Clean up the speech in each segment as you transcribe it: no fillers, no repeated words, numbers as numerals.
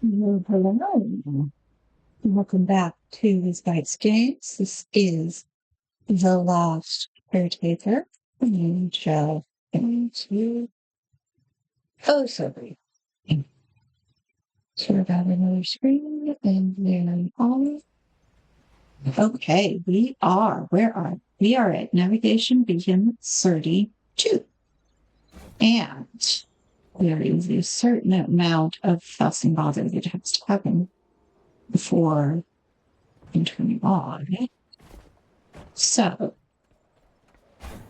Hello. Welcome back to the Spice Games. This is the Last Caretaker. And into sorry. Sort out another screen and then on. Okay, where are we? Are at Navigation Beacon 32. And there is a certain amount of fuss and bother that has to happen before turning on. So,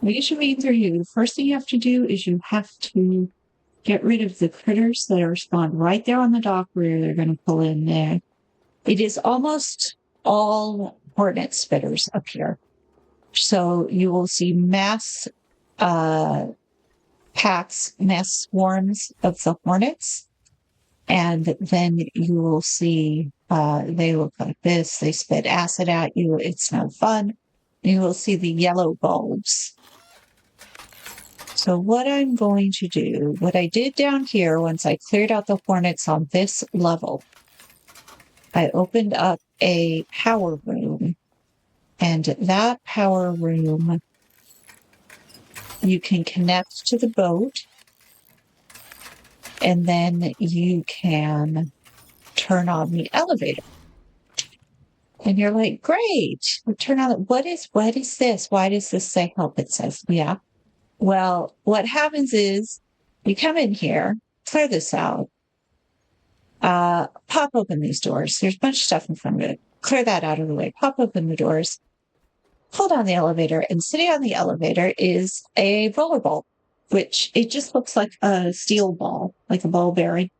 we should read through you. The first thing you have to do is you have to get rid of the critters that are spawned right there on the dock where they're going to pull in there. It is almost all hornet spitters up here. So you will see mass packs, mass swarms of the hornets. And then you will see they look like this. They spit acid at you. It's no fun. You will see the yellow bulbs. So what I'm going to do, what I did down here, once I cleared out the hornets on this level, I opened up a power room. And that power room, you can connect to the boat. And then you can turn on the elevator. And you're like, great. Turn on it. What is this? Why does this say help? It says, yeah. Well, what happens is you come in here, clear this out, pop open these doors. There's a bunch of stuff in front of it. Clear that out of the way. Pop open the doors. Hold on the elevator. And sitting on the elevator is a roller ball, which it just looks like a steel ball, like a ball bearing.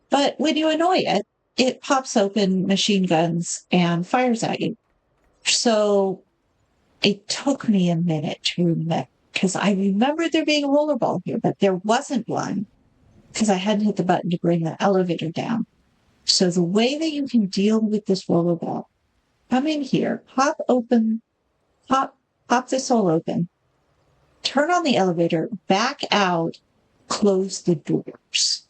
But when you annoy it, it pops open machine guns and fires at you. So it took me a minute to remember, because I remembered there being a roller ball here, but there wasn't one because I hadn't hit the button to bring the elevator down. So the way that you can deal with this roller ball, come in here, pop this hole open, turn on the elevator, back out, close the doors.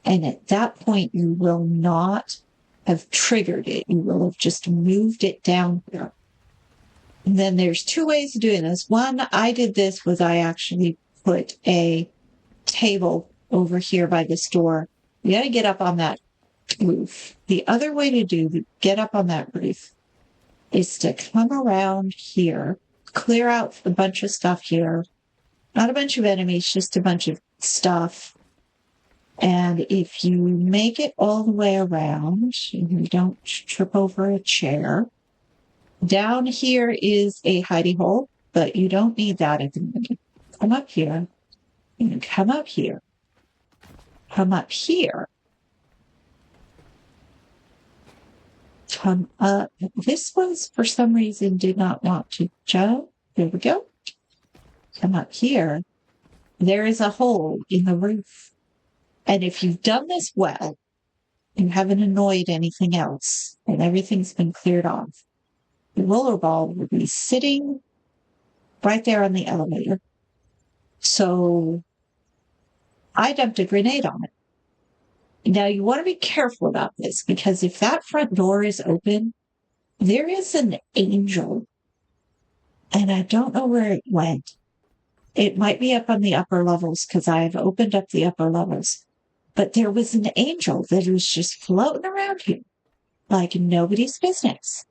And at that point, you will not have triggered it. You will have just moved it down here. And then there's two ways of doing this. One, I did this was I actually put a table over here by this door. You got to get up on that roof. The other way to get up on that roof is to come around here, clear out a bunch of stuff here. Not a bunch of enemies, just a bunch of stuff. And if you make it all the way around, and you don't trip over a chair, down here is a hidey hole, but you don't need that at the moment. Come up here, and come up here, come up here, come up. This one's, for some reason, did not want to jump. There we go. Come up here. There is a hole in the roof. And if you've done this well, you haven't annoyed anything else, and everything's been cleared off, the roller ball will be sitting right there on the elevator. So I dumped a grenade on it. Now you want to be careful about this, because if that front door is open, there is an angel. And I don't know where it went. It might be up on the upper levels because I've opened up the upper levels. But there was an angel that was just floating around here like nobody's business.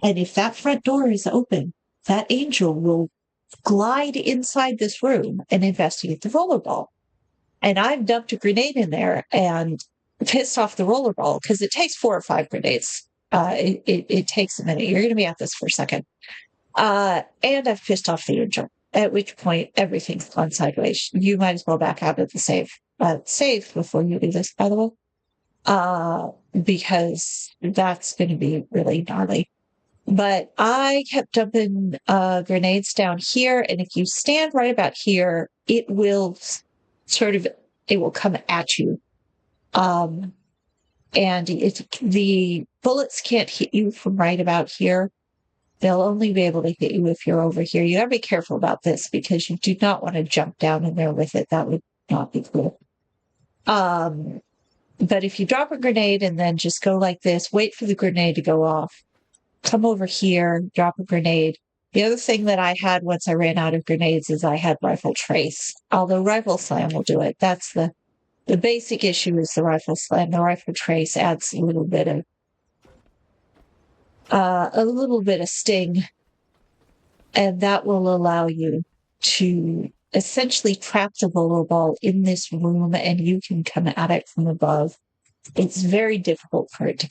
And if that front door is open, that angel will glide inside this room and investigate the rollerball. And I've dumped a grenade in there and pissed off the rollerball because it takes 4 or 5 grenades. It takes a minute. You're going to be at this for a second. And I've pissed off the angel, at which point everything's gone sideways. You might as well back out of the save. Save before you do this, by the way, because that's going to be really gnarly. But I kept dumping grenades down here, and if you stand right about here, it will come at you. And the bullets can't hit you from right about here. They'll only be able to hit you if you're over here. You got to be careful about this because you do not want to jump down in there with it. That would not be cool. But if you drop a grenade and then just go like this, wait for the grenade to go off, come over here, drop a grenade. The other thing that I had once I ran out of grenades is I had rifle trace. Although rifle slam will do it. That's the basic issue is the rifle slam. The rifle trace adds a little bit of sting, and that will allow you to essentially trap the roller ball in this room, and you can come at it from above. It's very difficult for it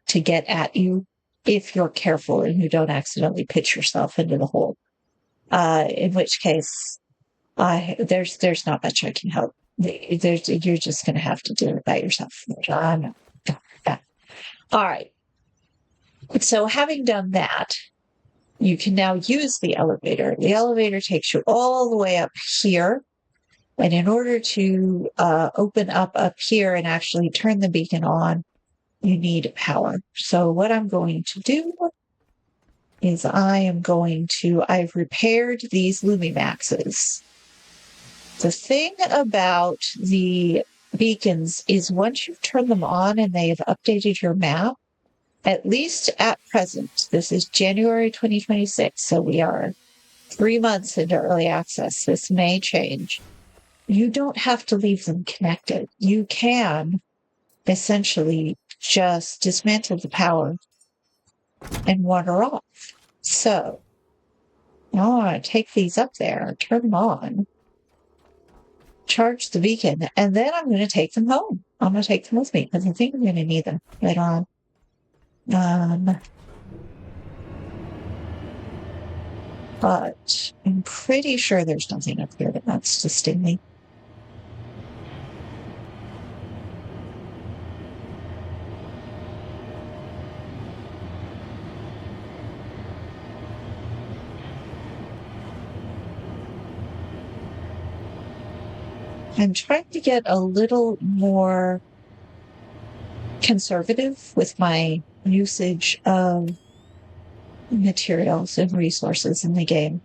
to get at you if you're careful and you don't accidentally pitch yourself into the hole. In which case, there's not much I can help. You're just going to have to do it by yourself. All right. So having done that, you can now use the elevator. The elevator takes you all the way up here. And in order to open up here and actually turn the beacon on, you need power. So what I'm going to do is I've repaired these Lumimaxes. The thing about the beacons is once you've turned them on and they have updated your map, at least at present, this is January 2026, so we are 3 months into early access. This may change. You don't have to leave them connected. You can essentially just dismantle the power and wander off. So now I want to take these up there, turn them on, charge the beacon, and then I'm going to take them home. I'm going to take them with me because I think I'm going to need them later on. But I'm pretty sure there's nothing up here that wants to sting me. I'm trying to get a little more conservative with my usage of materials and resources in the game.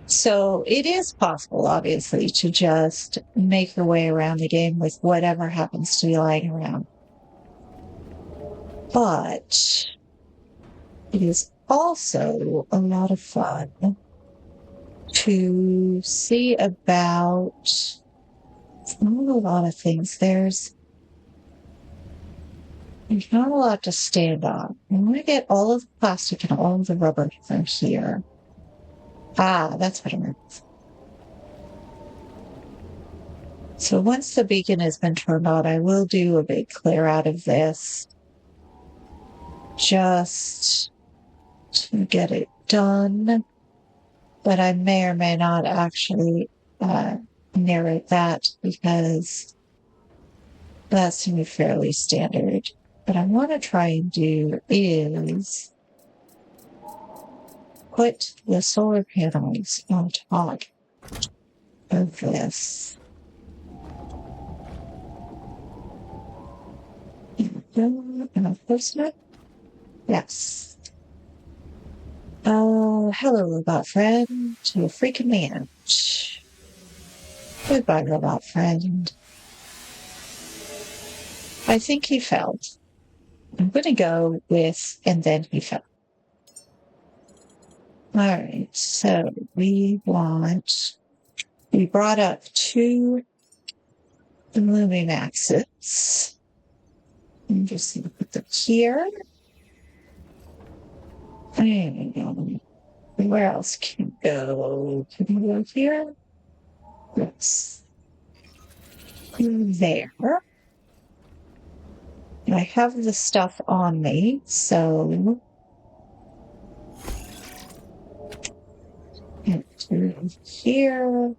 So it is possible, obviously, to just make your way around the game with whatever happens to be lying around. But it is also a lot of fun to see about a lot of things. There's not a lot to stand on. I'm going to get all of the plastic and all of the rubber from here. That's what I meant. So once the beacon has been turned on, I will do a big clear out of this just to get it done. But I may or may not actually narrate that because that's going to be fairly standard. What I want to try and do is put the solar panels on top of this. Am I close enough? Yes. Hello, robot friend. You're freaking me out. Goodbye, robot friend. I think he fell. I'm going to go with, and then he fell. All right, so we brought up 2 Lumimaxes. I'm just going to put them here. And where else can we go? Can we go here? Yes. There. I have the stuff on me, so here,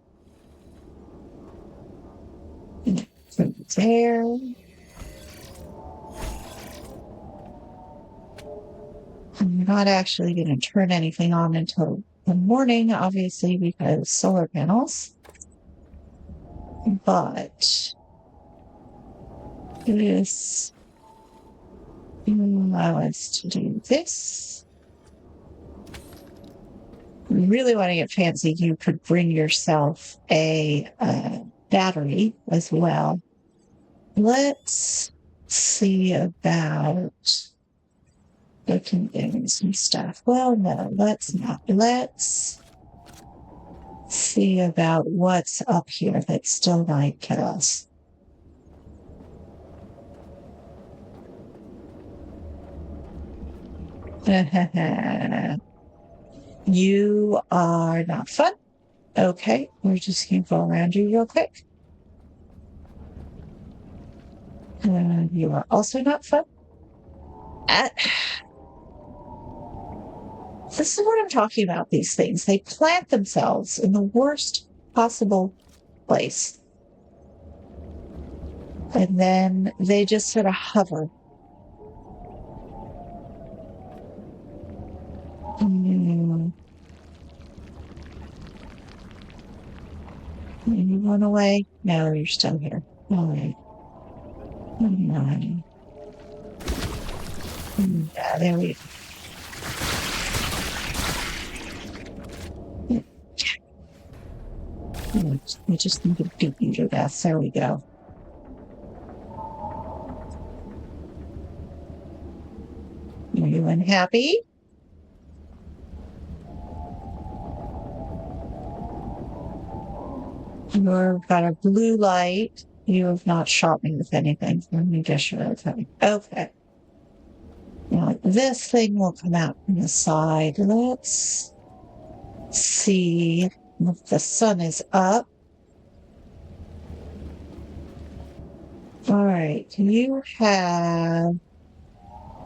from there. I'm not actually going to turn anything on until the morning, obviously, because solar panels. But this allow us to do this. You really want to get fancy, you could bring yourself a battery as well. let's see about looking things and stuff. Well, no, let's not. Let's see about what's up here that still might kill us. You are not fun. Okay, we're just going to go around you real quick. You are also not fun. This is what I'm talking about, these things. They plant themselves in the worst possible place. And then they just sort of hover. You run away? No, you're still here. All right. Yeah, there we go. We just need to beat you to death. There we go. Are you unhappy? You've got a blue light. You have not shot me with anything. Let me guess you're okay. Okay. Now, this thing will come out from the side. Let's see if the sun is up. All right. You have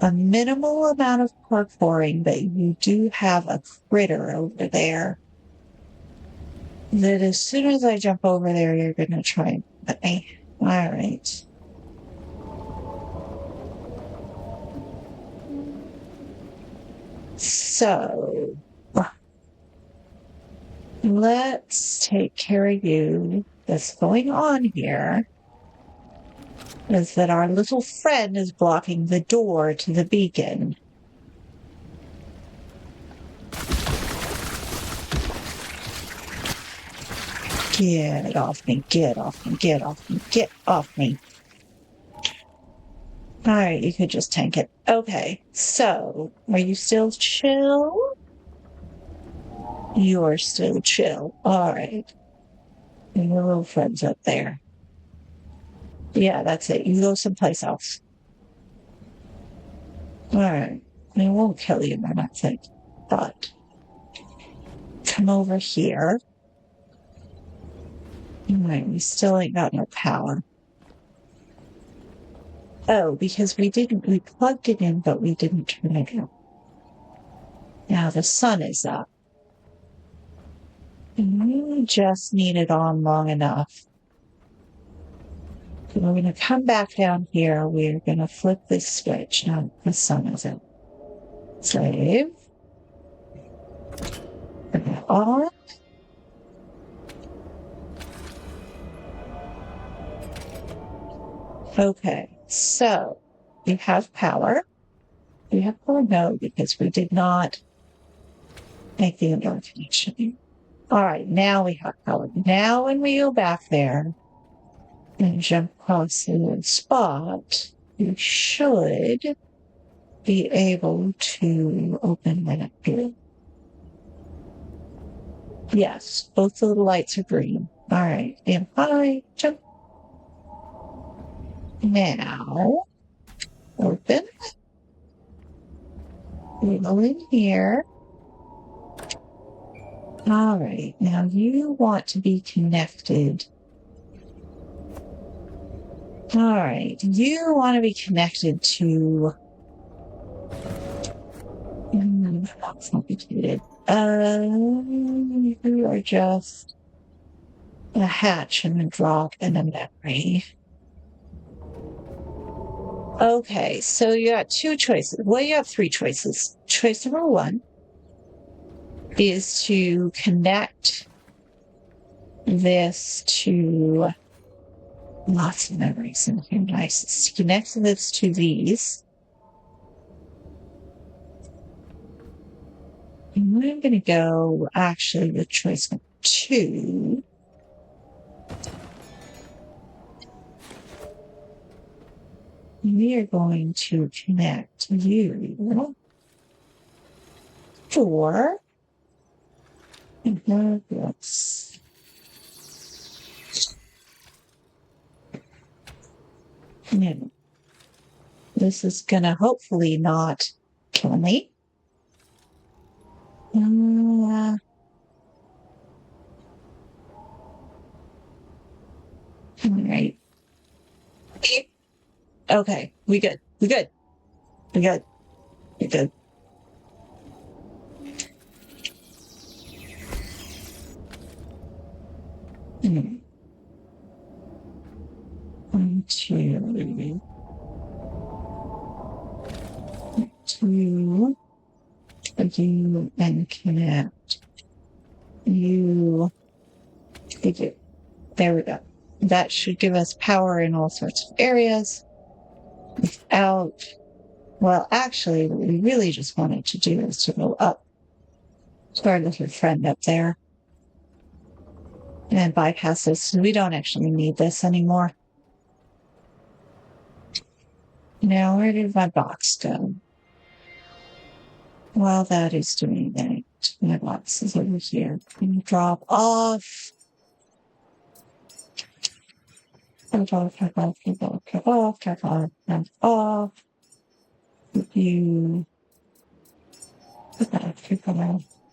a minimal amount of parkouring, but you do have a critter over there that as soon as I jump over there, you're going to try and hit me. All right. So let's take care of you. What's going on here is that our little friend is blocking the door to the beacon. Get off me, get off me, get off me, get off me. All right, you could just tank it. Okay, so are you still chill? You're still chill. All right. And your little friend's up there. Yeah, that's it. You go someplace else. All right. They won't kill you, I don't think. But come over here. All right, we still ain't got no power. Oh, because we plugged it in, but we didn't turn it on. Now the sun is up. And we just need it on long enough. So we're going to come back down here. We're going to flip this switch. Now the sun is up. Save. Turn it on. Okay, so we have power. We have power? No, because we did not make the indoor connection. All right, now we have power. Now when we go back there and jump across the little spot, we should be able to open that door. Yes, both of the lights are green. All right, stand by, jump. Now, open. We go in here. All right, now you want to be connected. All right, you want to be connected to. That's complicated. You are just a hatch and a drop and a memory. Okay, so you got two choices. Well, you have three choices. Choice number one is to connect this to lots of memories in here. Nice. Connect this to these. And I'm going to go actually with choice number two. we are going to connect you for this. Now, this is going to hopefully not kill me. All right. Okay, we good. We good. We good. We good. One, two, you and connect. You. There we go. That should give us power in all sorts of areas. Without, well, actually, what we really just wanted to do is to go up to our little friend up there and bypass this. We don't actually need this anymore. Now, where did my box go? While that is doing that, my box is over here. Can you drop off? Drop off. You.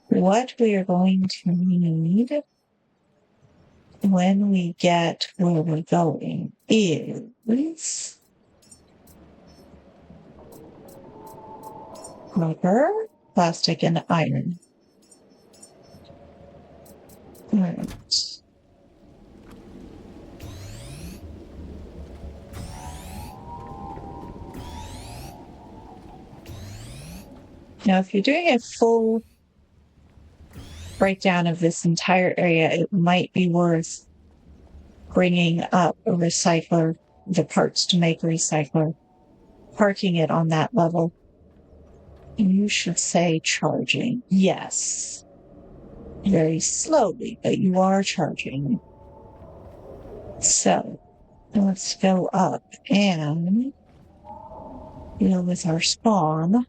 What we are going to need when we get where we're going is rubber, plastic, and iron. All right. Now, if you're doing a full breakdown of this entire area, it might be worth bringing up a recycler, the parts to make a recycler, parking it on that level. You should say charging. Yes. Very slowly, but you are charging. So let's go up and deal with our spawn.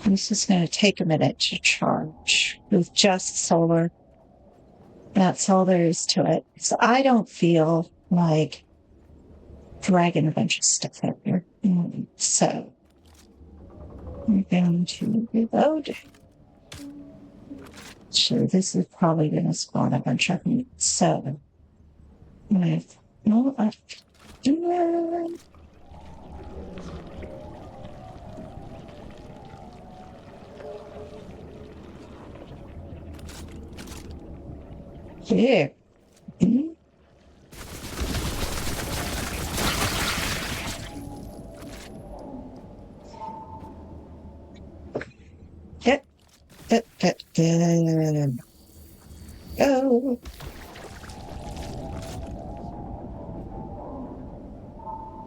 This is going to take a minute to charge with just solar. That's all there is to it. So I don't feel like dragging a bunch of stuff out here. So we're going to reload. So this is probably going to spawn a bunch of meat. So with no here. Good. Go.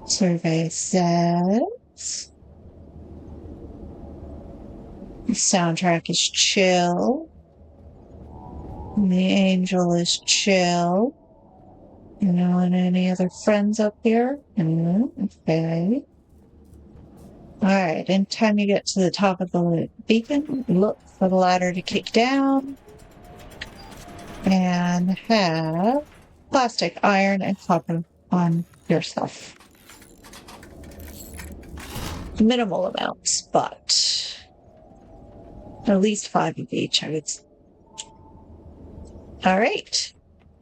Survey says the soundtrack is chill. The angel is chill. You know, and any other friends up here? Okay. All right. Anytime you get to the top of the beacon, look for the ladder to kick down and have plastic, iron, and copper on yourself. Minimal amounts, but at least 5 of each, I would say. All right.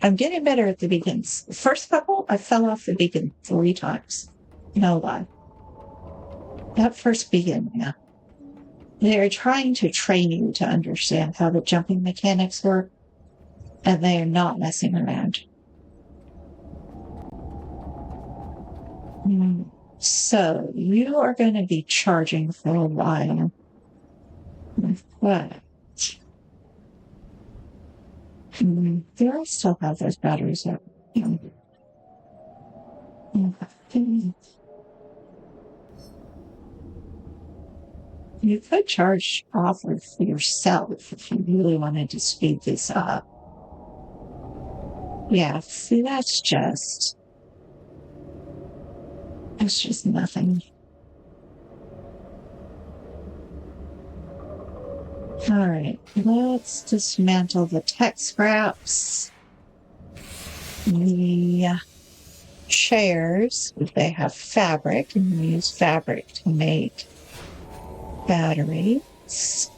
I'm getting better at the beacons. The first couple, I fell off the beacon 3 times. No lie. That first beacon, yeah. They're trying to train you to understand how the jumping mechanics work, and they are not messing around. So, you are going to be charging for a while. But do I still have those batteries up? You could charge off of yourself if you really wanted to speed this up. Yeah, see, that's just It's just nothing. All right, let's dismantle the tech scraps. The chairs, if they have fabric, and we use fabric to make batteries.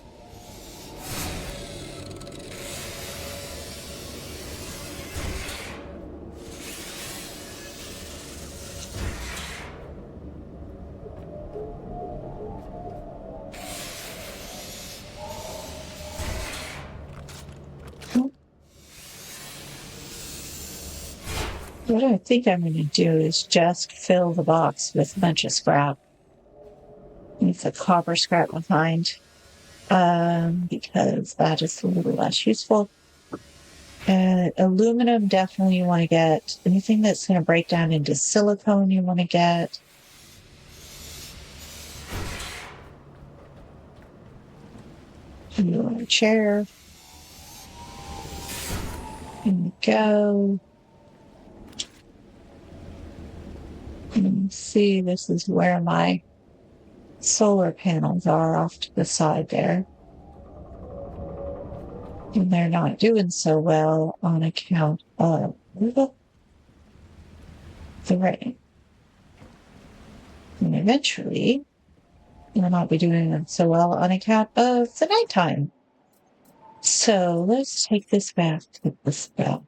What I think I'm going to do is just fill the box with a bunch of scrap. Leave the copper scrap behind, because that is a little less useful. Aluminum, definitely you want to get. Anything that's going to break down into silicone, you want to get. Your chair. Here we go. And see, this is where my solar panels are off to the side there. And they're not doing so well on account of the rain. And eventually, they'll not be doing them so well on account of the nighttime. So let's take this back to the spell.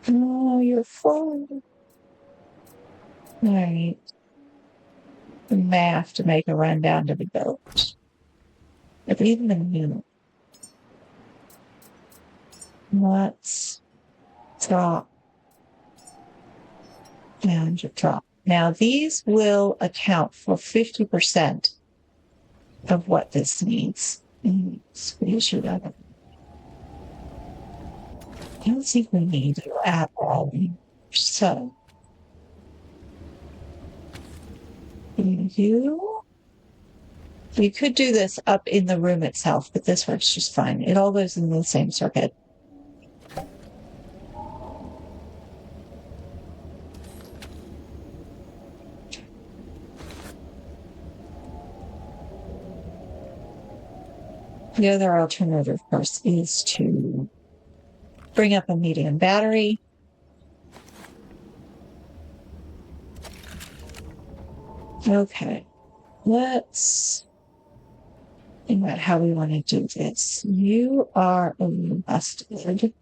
Oh, you're full. All right. We may have to make a run down to the boat. But even the new. Let's drop. And drop. Now, these will account for 50% of what this needs. Squeeze it up. I don't think we need it at all. So, you could do this up in the room itself, but this works just fine. It all goes in the same circuit. The other alternative, of course, is to bring up a medium battery. Okay, let's think about how we want to do this. You are a mustard.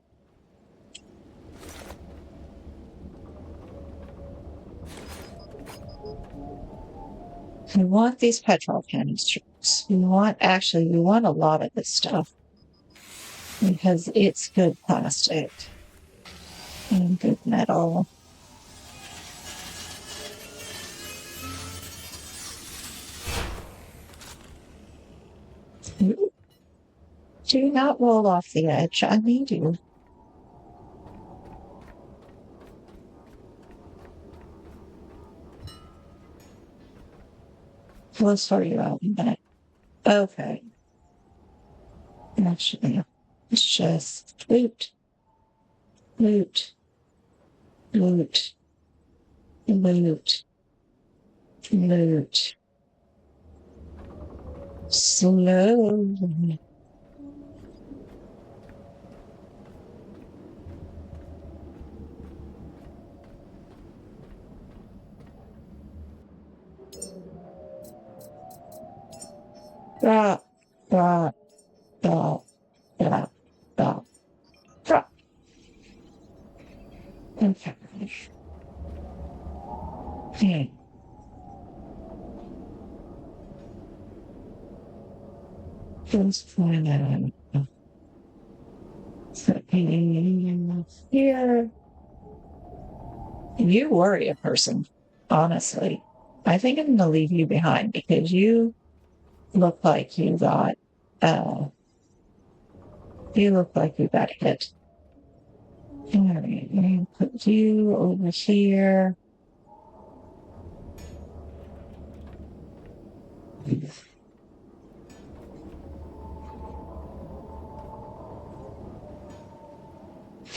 We want these petrol canisters. We want a lot of this stuff because it's good plastic and good metal. Do not roll off the edge. I need you. We'll sort you out in a minute. Okay. Actually, it's just loot, loot, loot, loot, loot. Slowly. Drop, drop, drop, drop, drop, drop. Okay. Okay. Just find out. Here. You worry a person, honestly. I think I'm going to leave you behind because you look like you got hit. All right, I'm going to put you over here.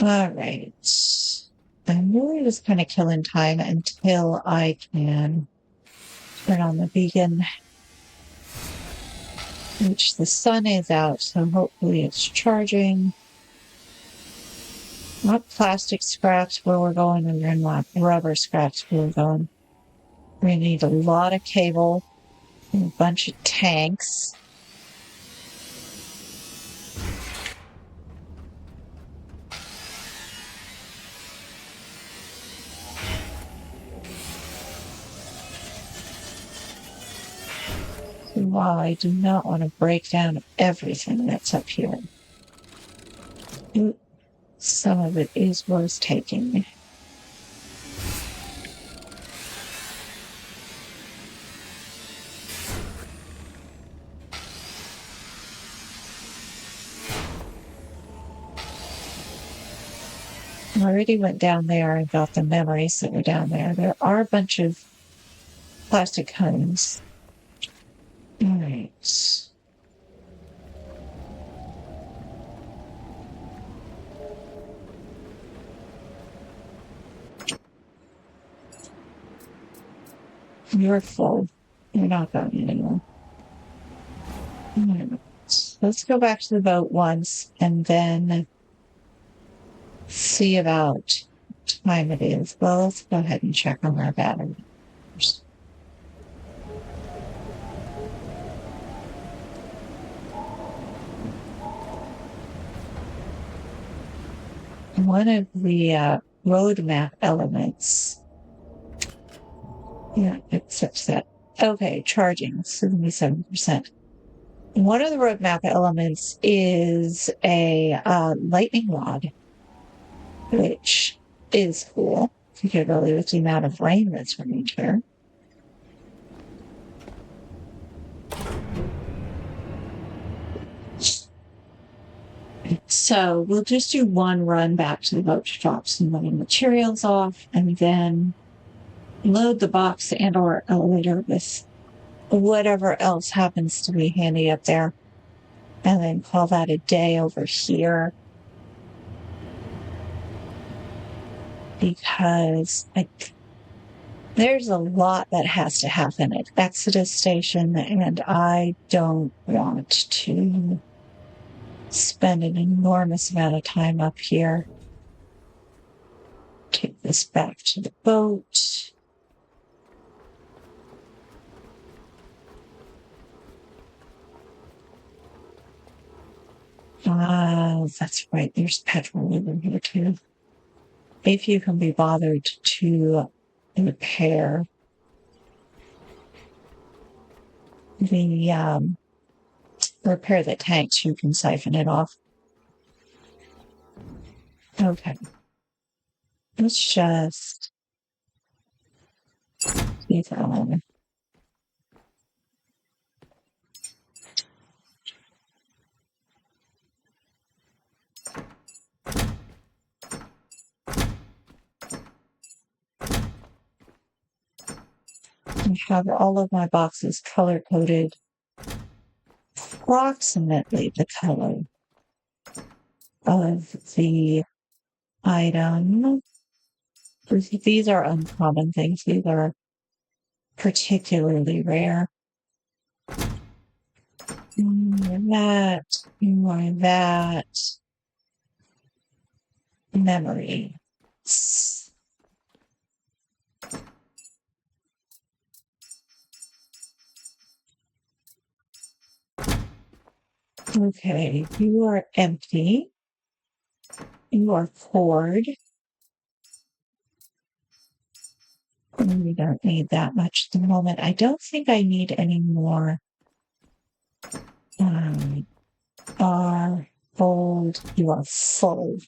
All right. I'm really just kind of killing time until I can turn on the beacon, which the sun is out, so hopefully it's charging. Not plastic scraps where we're going, and we're going to want rubber scraps where we're going. We're going to need a lot of cable and a bunch of tanks. While I do not want to break down everything that's up here, some of it is worth taking. I already went down there and got the memories that were down there. There are a bunch of plastic cones. All right. You're full. You're not going anywhere. Right. Let's go back to the boat once and then see about what time it is. Well, let's go ahead and check on our battery first. One of the roadmap elements. Yeah, it's upset. Okay, charging 77%. One of the roadmap elements is a lightning rod, which is cool, particularly with the amount of rain that's coming here. So we'll just do one run back to the boat to drop some materials off, and then load the box and or elevator with whatever else happens to be handy up there, and then call that a day over here. Because there's a lot that has to happen at Exodus Station, and I don't want to spend an enormous amount of time up here. Take this back to the boat. That's right. There's petrol over here too. If you can be bothered to repair the tanks, you can siphon it off. Okay. Let's just keep on. I have all of my boxes color coded approximately the color of the item. These are uncommon things. These are particularly rare. That memory. Okay, you are empty. You are poured. We don't need that much at the moment. I don't think I need any more. Are full. You are full.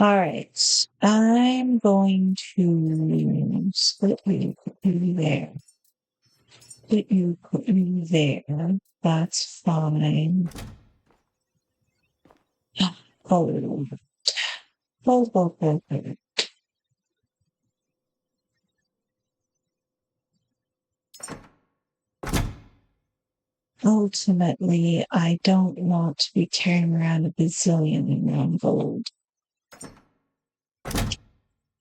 All right. I'm going to split you, put you there. Put you there. That's fine. Oh. ultimately, I don't want to be carrying around a bazillion in round gold.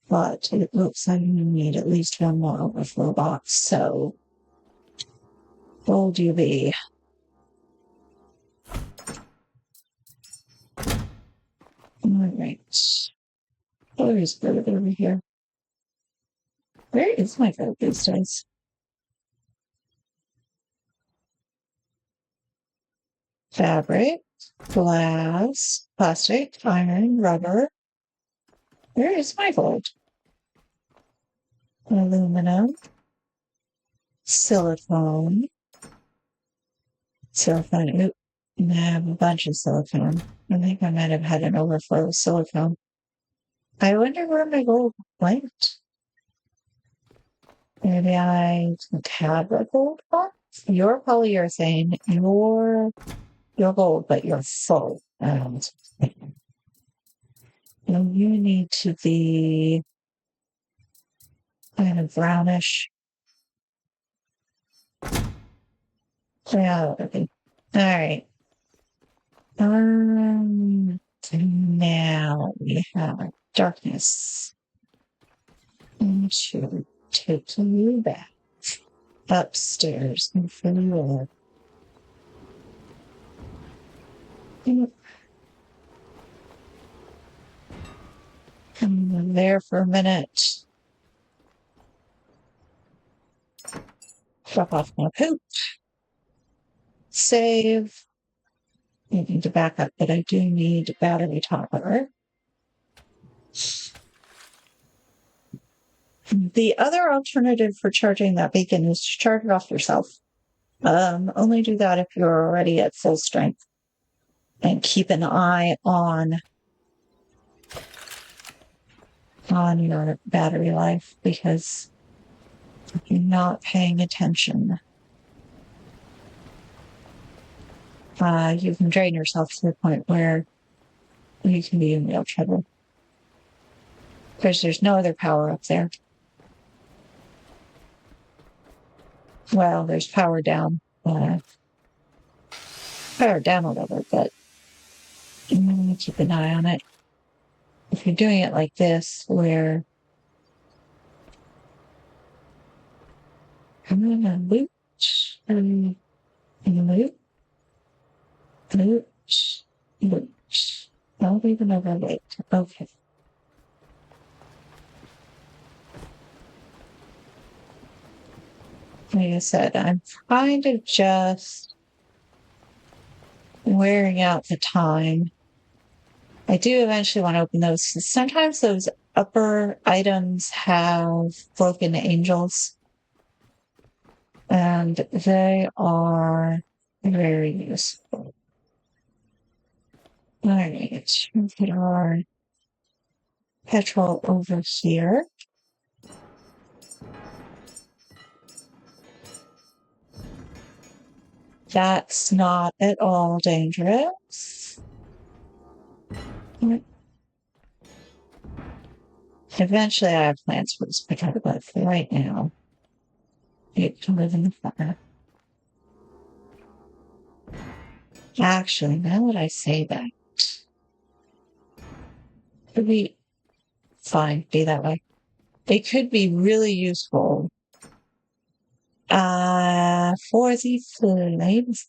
But it looks like we need at least one more overflow box, so gold you be. Alright. Where is gold over here? Where is my gold these days? Fabric, glass, plastic, iron, rubber. Where is my gold? Aluminum, silicone. Silicone. Oop. I have a bunch of silicone. I think I might have had an overflow of silicone. I wonder where my gold went. Maybe I don't have a gold box. You're polyurethane. You're gold, but you're full. You need to be kind of brownish. Yeah. Okay. All right. Now we have darkness. And to take you back upstairs and fill you in. I'm there for a minute. Drop off my poop. Save. I need to back up, but I do need battery topper. The other alternative for charging that beacon is to charge it off yourself. Only do that if you're already at full strength. And keep an eye on your battery life, because if you're not paying attention, you can drain yourself to the point where you can be in real trouble. Because there's no other power up there. Well, there's power down. Power down a little, but keep an eye on it. If you're doing it like this, where I'm going to loot, loot. Don't even overweight. Okay. Like I said, I'm kind of just wearing out the time. I do eventually want to open those. Sometimes those upper items have broken angels, and they are very useful. All right, we'll put our petrol over here. That's not at all dangerous. Eventually, I have plans for this potato, but for right now, it can live in the fire. Actually, now that I say that, it could be fine, be that way. It could be really useful for the flames.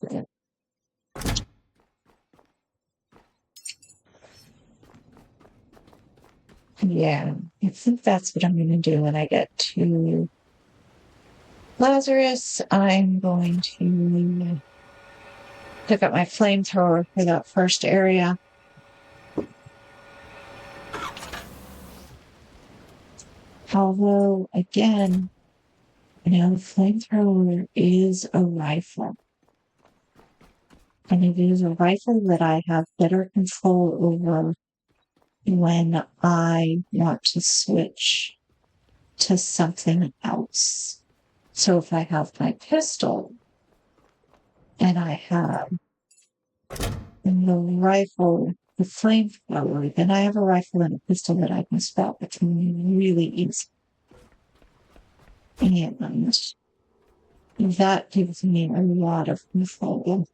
Yeah, I think that's what I'm going to do when I get to Lazarus. I'm going to pick up my flamethrower for that first area. Although, again, the flamethrower is a rifle. And it is a rifle that I have better control over when I want to switch to something else. So if I have my pistol and I have the rifle, the flamethrower, then I have a rifle and a pistol that I can swap between really easy. And that gives me a lot of control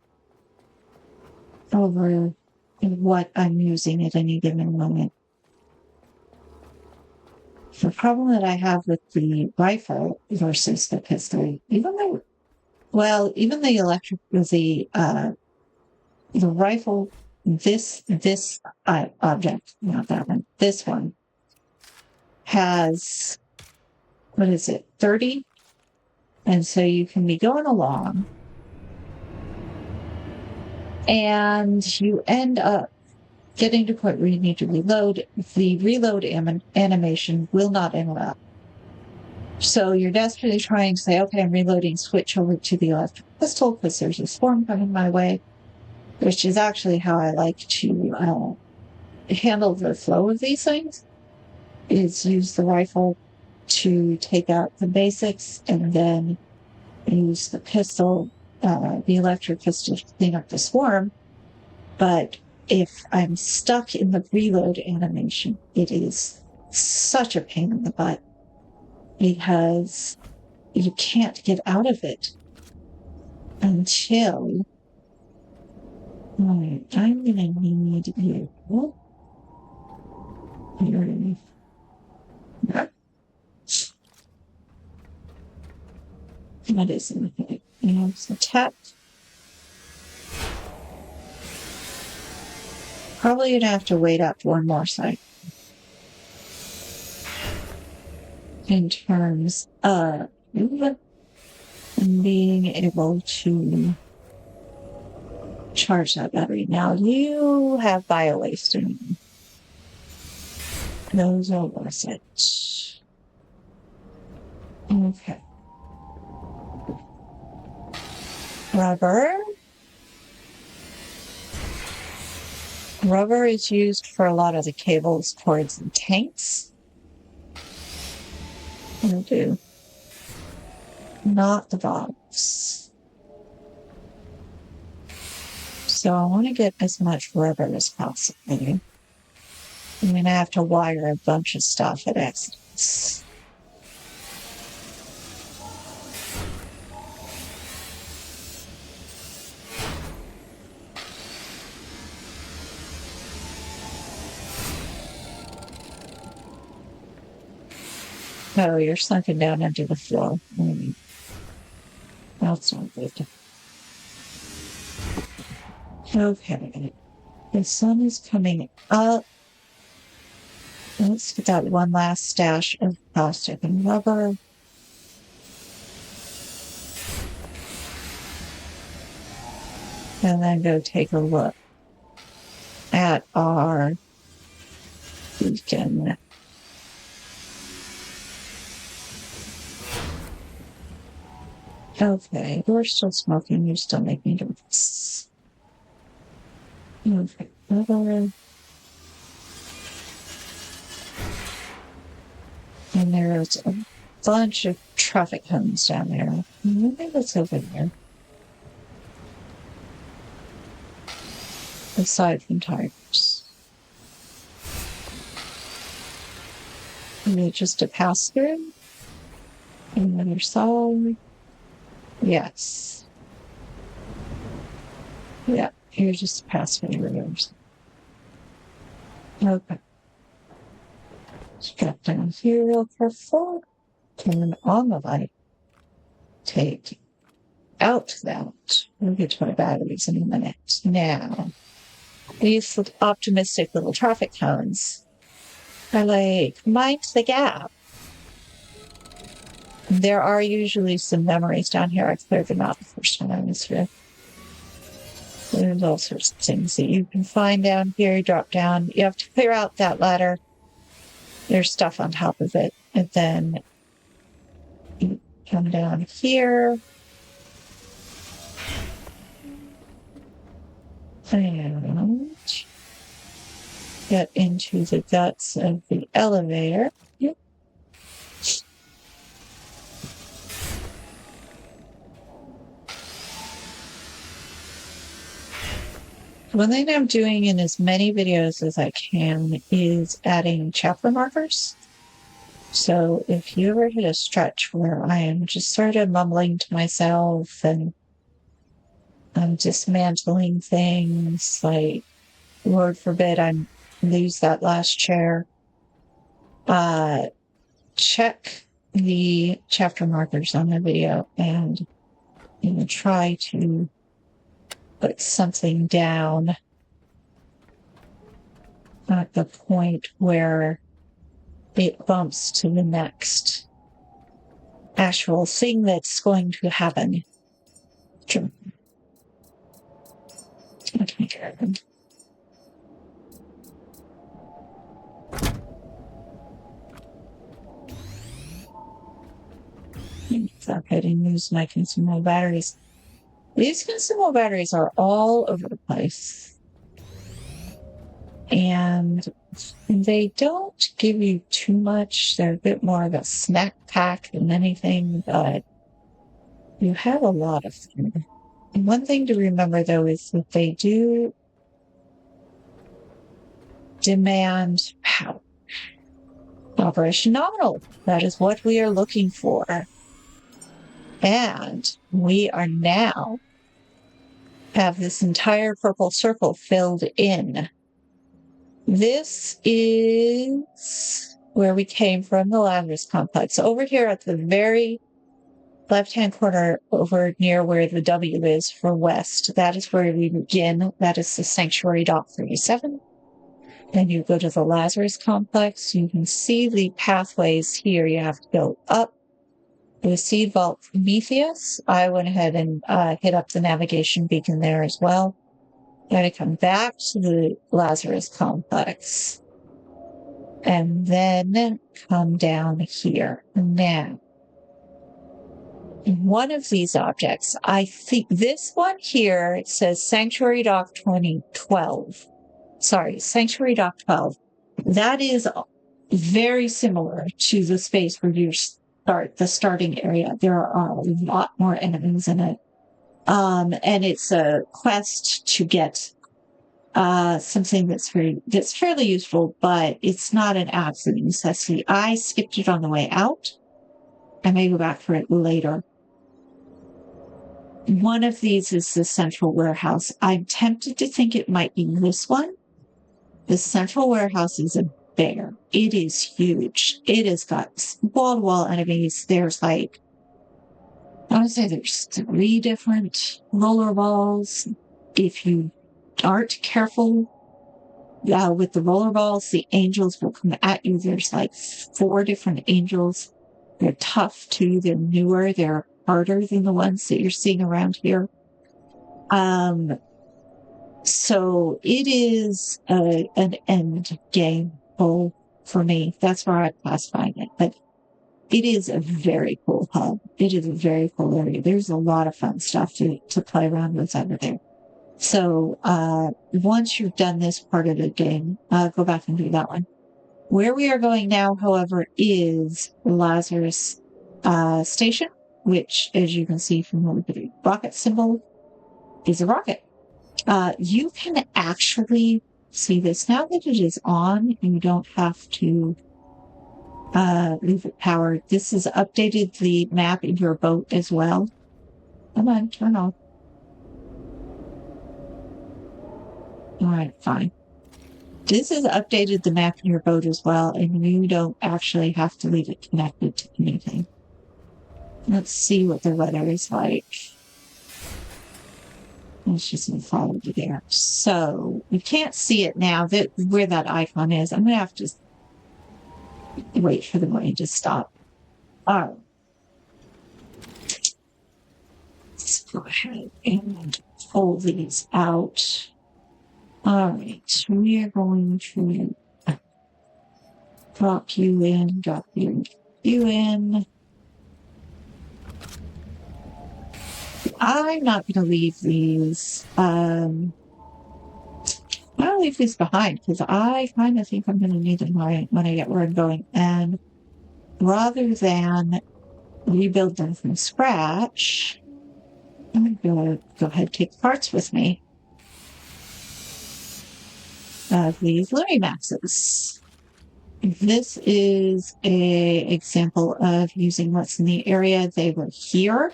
over what I'm using at any given moment. The problem that I have with the rifle versus the pistol, even the electric, the rifle, this object, not that one, this one has, what is it, 30? And so you can be going along and you end up getting to a point where you need to reload. The reload animation will not interrupt. So you're desperately trying to say, okay, I'm reloading, switch over to the electric pistol because there's a swarm coming my way, which is actually how I like to handle the flow of these things, is use the rifle to take out the basics and then use the pistol, the electric pistol, to clean up the swarm. But if I'm stuck in the reload animation, it is such a pain in the butt because you can't get out of it until I'm going to need you. What is it? It's attacked. Probably gonna have to wait up one more cycle in terms of being able to charge that battery. Now you have bio waste in them. Those are worth it. Okay. Rubber. Rubber is used for a lot of the cables towards the tanks. Will do. Not the box. So I want to get as much rubber as possible. I'm going to have to wire a bunch of stuff at accidents. Oh, you're sunken down into the floor. That's not good. Okay. The sun is coming up. Let's get that one last stash of plastic and rubber. And then go take a look at our beacon. Okay, we're still smoking. You still make me nervous. Okay, rubber. And there's a bunch of traffic cones down there. Maybe what's over there? Aside from tires. Maybe just a pass through? Another side? Yes. Yeah, here's just a pass through rooms. Okay. Strap down here real careful. Turn on the light. Take out that. We'll get to my batteries in a minute. Now, these optimistic little traffic cones are like, mind the gap. There are usually some memories down here. I cleared them out the first time I was here. There's all sorts of things that you can find down here. You drop down. You have to clear out that ladder. There's stuff on top of it. And then you come down here. And get into the guts of the elevator. Yep. One thing I'm doing in as many videos as I can is adding chapter markers. So if you ever hit a stretch where I am just sort of mumbling to myself and I'm dismantling things, like, Lord forbid I lose that last chair, check the chapter markers on the video and try to put something down at the point where it bumps to the next actual thing that's going to happen. I didn't use my consumable batteries. These consumable batteries are all over the place. And they don't give you too much. They're a bit more of a snack pack than anything, but you have a lot of them. And one thing to remember, though, is that they do demand power. Operation Nominal. That is what we are looking for. And we are now have this entire purple circle filled in. This is where we came from, the Lazarus complex. Over here at the very left-hand corner, over near where the W is for west, that is where we begin. That is the Sanctuary Dock 37. Then you go to the Lazarus complex. You can see the pathways here. You have to go up the Seed Vault Prometheus. I went ahead and hit up the navigation beacon there as well. Gotta come back to the Lazarus complex and then come down here. Now, one of these objects, I think this one here, it says Sanctuary Dock 2012. Sorry, Sanctuary Dock 12. That is very similar to the space where you start the starting area. There are a lot more enemies in it. And it's a quest to get something that's fairly useful, but it's not an absolute necessity. I skipped it on the way out. I may go back for it later. One of these is the central warehouse. I'm tempted to think it might be this one. The central warehouse is a bear. It is huge. It has got wall-to-wall enemies. There's I want to say there's 3 different roller balls. If you aren't careful with the roller balls, the angels will come at you. There's 4 different angels. They're tough too. They're newer. They're harder than the ones that you're seeing around here. So it is an end game goal for me. That's where I'm classifying it. But it is a very cool hub. It is a very cool area. There's a lot of fun stuff to play around with over there. So once you've done this part of the game, go back and do that one. Where we are going now, however, is Lazarus Station, which, as you can see from the rocket symbol, is a rocket. You can actually see this now that it is on. You don't have to leave it powered. This has updated the map in your boat as well. Come on, turn off. All right, fine. This has updated the map in your boat as well, and you don't actually have to leave it connected to anything. Let's see what the weather is like. Let's just follow you there. So you can't see it now where that icon is. I'm going to have to wait for the rain to stop. All right. Let's go ahead and pull these out. All right. We are going to drop you in. I'm not going to leave these. I'll leave these behind because I kind of think I'm going to need them when I get where I'm going. And rather than rebuild them from scratch, I'm going to go ahead and take parts with me of these Lumimaxes. This is a example of using what's in the area. They were here.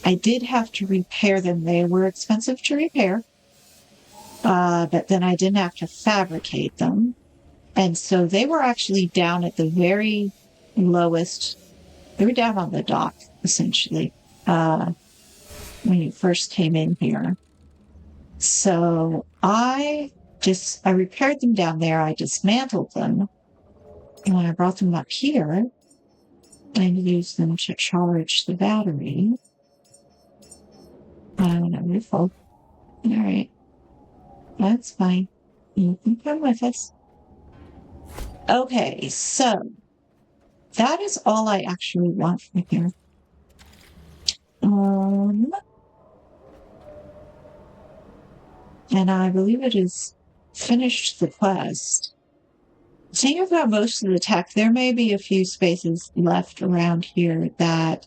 I did have to repair them. They were expensive to repair, but then I didn't have to fabricate them. And so they were actually down at the very lowest. They were down on the dock, essentially, when you first came in here. So I repaired them down there. I dismantled them. And I brought them up here and used them to charge the battery. We're full. All right. That's fine. You can come with us. Okay, so that is all I actually want from here. And I believe it is finished the quest. Seeing about most of the tech, there may be a few spaces left around here that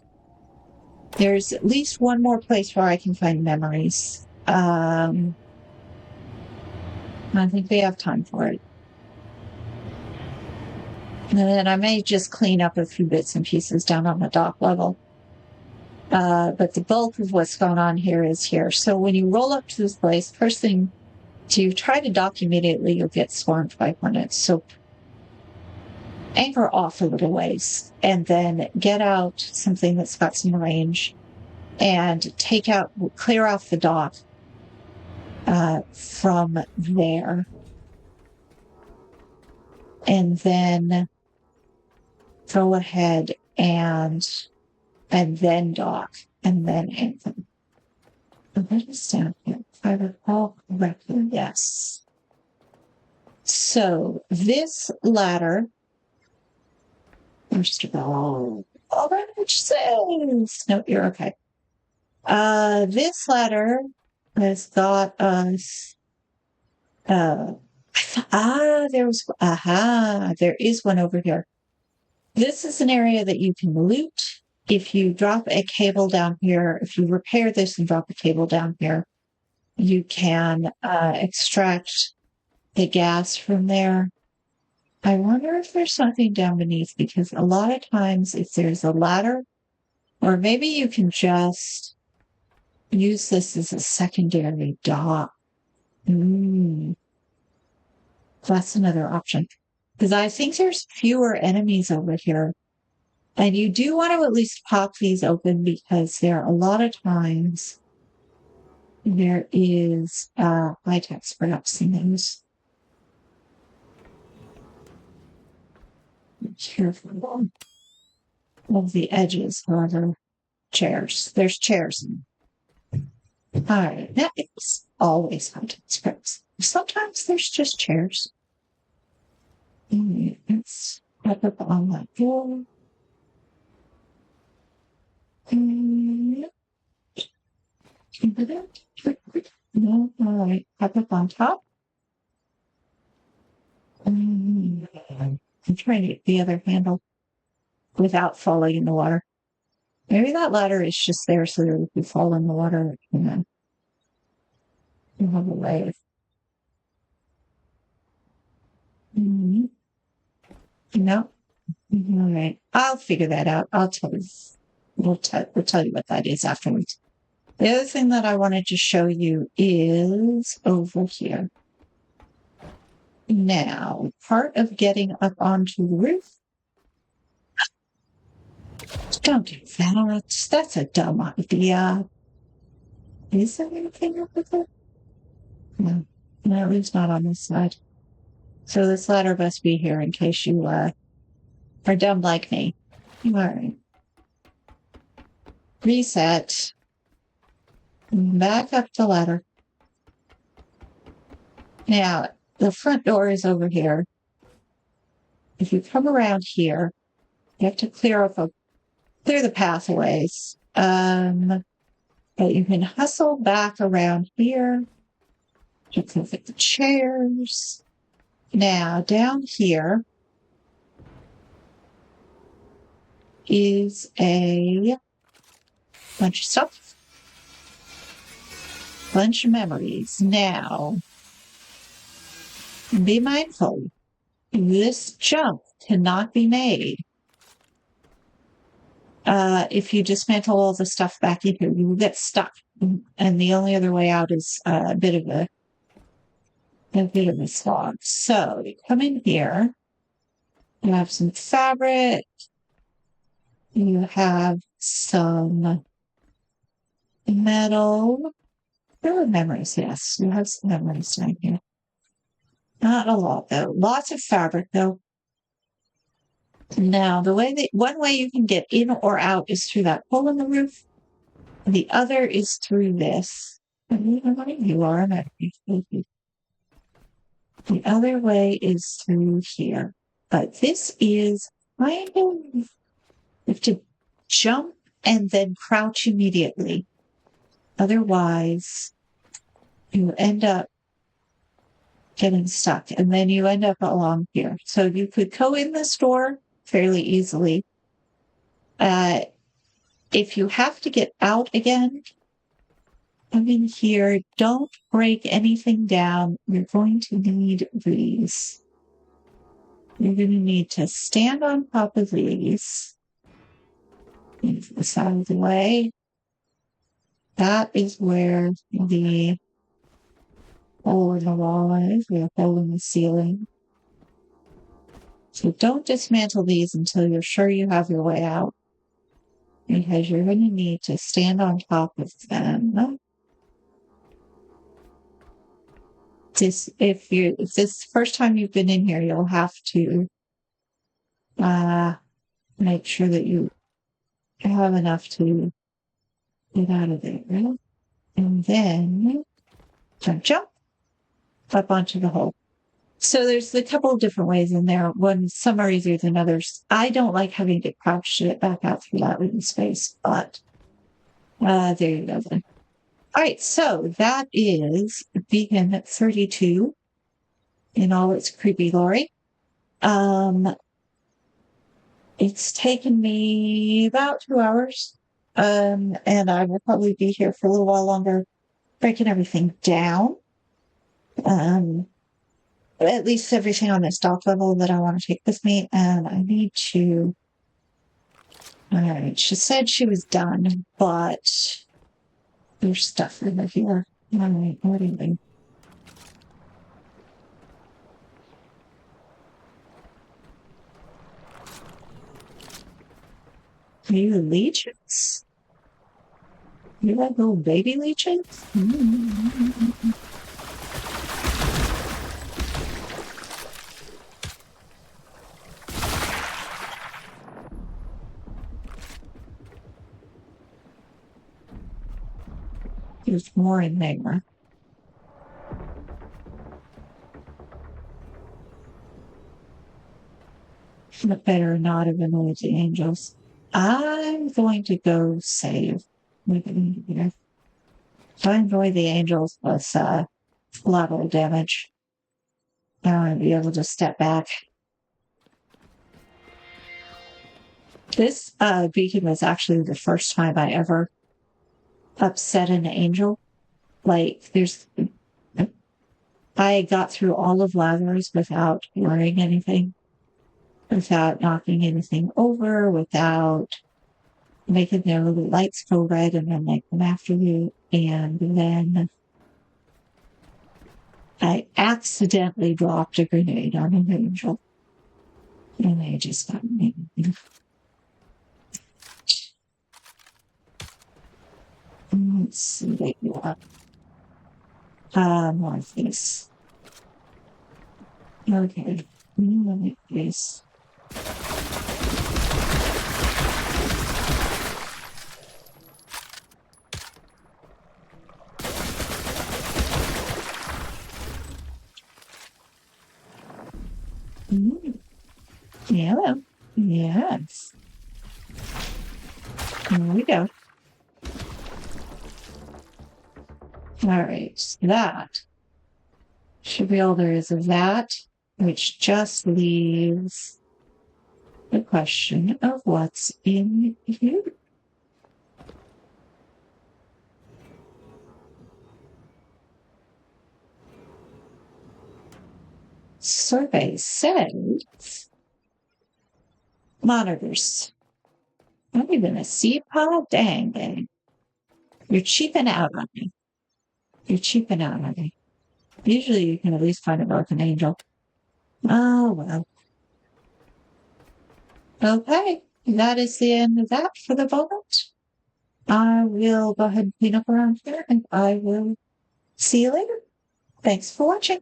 there's at least one more place where I can find memories. I think they have time for it. And then I may just clean up a few bits and pieces down on the dock level. But the bulk of what's going on here is here. So when you roll up to this place, first thing to try to dock immediately, you'll get swarmed by hornets. So anchor off a little ways and then get out something that's got some range and clear off the dock from there. And then go ahead and then dock and then anchor. What is down here? If I recall correctly, yes. So this ladder, first of all that which says, no, you're okay. This ladder has got us, there is one over here. This is an area that you can loot. If you drop a cable down here, if you repair this and drop a cable down here, you can extract the gas from there. I wonder if there's something down beneath, because a lot of times if there's a ladder, or maybe you can just use this as a secondary dock. That's another option. Because I think there's fewer enemies over here. And you do want to at least pop these open, because there are a lot of times there is high-tech perhaps in those. Be careful of the edges, however. Chairs. There's chairs. All right. That is always high-tech scripts. Sometimes there's just chairs. Let's pop up on that door. No, all right. Pop up on top. I'm trying to get the other handle without falling in the water. Maybe that ladder is just there so that if you fall in the water, you have a way. No. All right. I'll figure that out. I'll tell you. We'll tell you what that is afterwards. The other thing that I wanted to show you is over here. Now, part of getting up onto the roof. Don't do that. That's a dumb idea. Is there anything up with it? No, at least not on this side. So this ladder must be here in case you are dumb like me. All right. Reset. Back up the ladder. Now, the front door is over here. If you come around here, you have to clear the pathways. But you can hustle back around here. Just look at the chairs. Now, down here is a bunch of stuff. Bunch of memories. Now, be mindful. This jump cannot be made if you dismantle all the stuff back in here. You will get stuck, and the only other way out is a bit of a slog. So you come in here. You have some fabric. You have some metal. There are memories, yes. You have some memories down here. Not a lot, though. Lots of fabric, though. Now, one way you can get in or out is through that hole in the roof. And the other is through this. You are a memory. The other way is through here. But this is kind of, you have to jump and then crouch immediately. Otherwise, you end up getting stuck, and then you end up along here. So you could go in this door fairly easily. If you have to get out again, come in here. Don't break anything down. You're going to need these. You're going to need to stand on top of these. Move this out of the way. That is where the hole in the wall is, the hole in the ceiling. So don't dismantle these until you're sure you have your way out, because you're going to need to stand on top of them. If this is the first time you've been in here, you'll have to make sure that you have enough to get out of there. Right? And then jump up onto the hole. So there's a couple of different ways in there. Some are easier than others. I don't like having to crouch to get back out through that living space, but there you go then. All right, so that is Beacon 32 in all its creepy glory. It's taken me about 2 hours, and I will probably be here for a little while longer, breaking everything down. At least everything on this dock level that I want to take with me, and I need to. All right, she said she was done, but there's stuff over here. All right, what do you think? Are you leeches? You like little baby leeches? Mm-hmm. There's more in there. But better not have annoyed the angels. I'm going to go save. If I annoy the angels with collateral damage, I want to be able to step back. This beacon was actually the first time I ever upset an angel. I got through all of Lazarus without worrying anything, without knocking anything over, without making their little lights go red and then they come after you. And then I accidentally dropped a grenade on an angel. And they just got me. Let's see what you want. More of this. Okay. Like this. Yeah. Yes. Here we go. All right. So that should be all there is of that, which just leaves the question of what's in here. survey says monitors. Not even a seed pod? Dang. You're cheaping out on me. You're cheaping out on me. Usually you can at least find a broken angel. Oh, well. Okay. That is the end of that for the moment. I will go ahead and clean up around here and I will see you later. Thanks for watching.